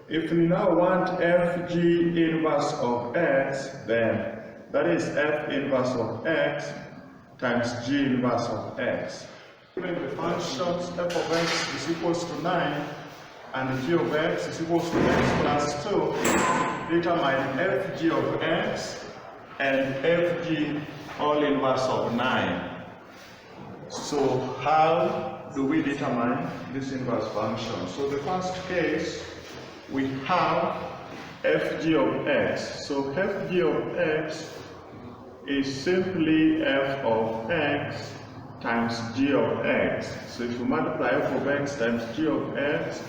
if we now want fg inverse of x, then that is f inverse of x times g inverse of x. Given the functions f of x is equals to 9 and g of x is equals to x plus 2, determine fg of x and fg all inverse of 9. So how do we determine this inverse function? So the first case, we have fg of x. So fg of x is simply f of x times g of x. So if you multiply f of x times g of x,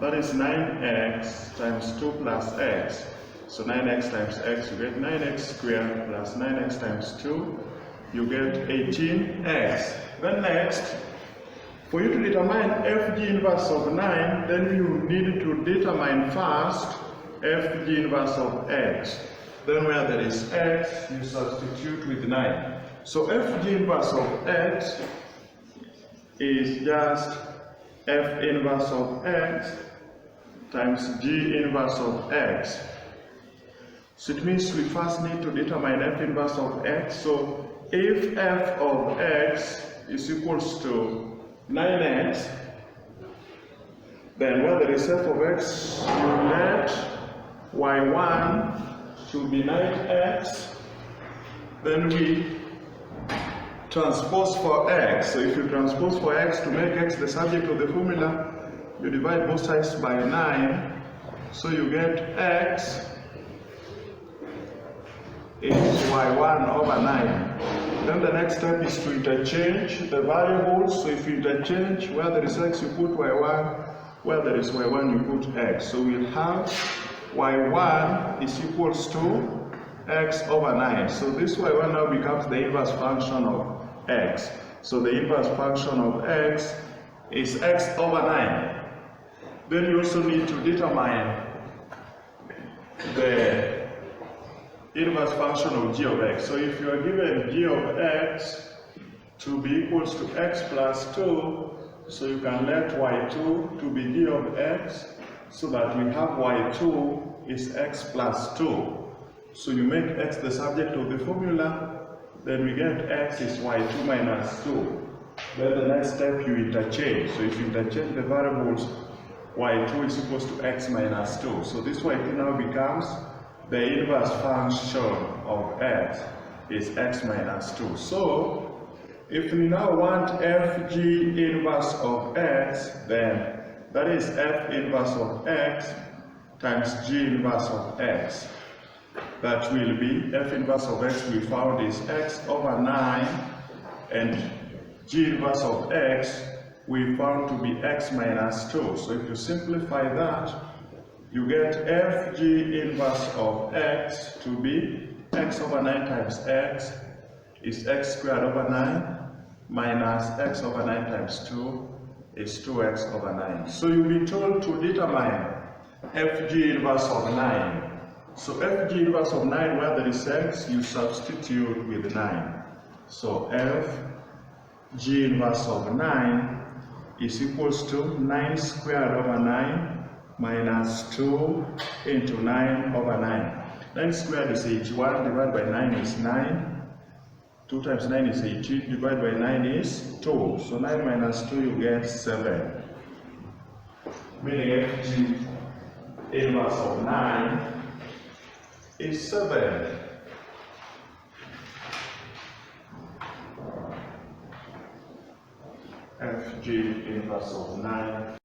that is 9x times 2 plus x. So 9x times x, you get 9x squared plus 9x times 2, you get 18x. Then next, for you to determine fg inverse of 9, then you need to determine first fg inverse of x. Then where there is x, you substitute with 9. So fg inverse of x is just f inverse of x times g inverse of x. So it means we first need to determine f inverse of x. So if f of x is equals to 9x, then where there is f of x, you let y1 should be 9x, then we transpose for x. So if you transpose for x to make x the subject of the formula, you divide both sides by 9, so you get x is y1 over 9. Then the next step is to interchange the variables. So if you interchange, where there is x you put y1, where there is y1 you put x. So we'll have y1 is equals to x over 9. So this y1 now becomes the inverse function of x. So the inverse function of x is x over 9. Then you also need to determine the inverse function of g of x. So if you are given g of x to be equals to x plus 2, so you can let y2 to be g of x, so that we have y2 is x plus 2. So you make x the subject of the formula, then we get x is y2 minus 2. Then the next step you interchange. So if you interchange the variables, y2 is equals to x minus 2. So this y2 now becomes the inverse function of x is x minus 2. So if we now want fg inverse of x, then that is f inverse of x times g inverse of x. That will be f inverse of x we found is x over 9, and g inverse of x we found to be x minus 2. So if you simplify that, you get fg inverse of x to be x over 9 times x is x squared over 9 minus x over 9 times 2 is 2x over 9. So you'll be told to determine fg inverse of 9. So fg inverse of 9, where there is x, you substitute with 9. So fg inverse of 9 is equals to 9 squared over 9 minus 2 into 9 over 9. 9 squared is 81, divided by 9 is 9. 2 times 9 is 18, divided by 9 is 2. So 9 minus 2, you get 7. Meaning fg inverse of 9 is 7. Fg inverse of 9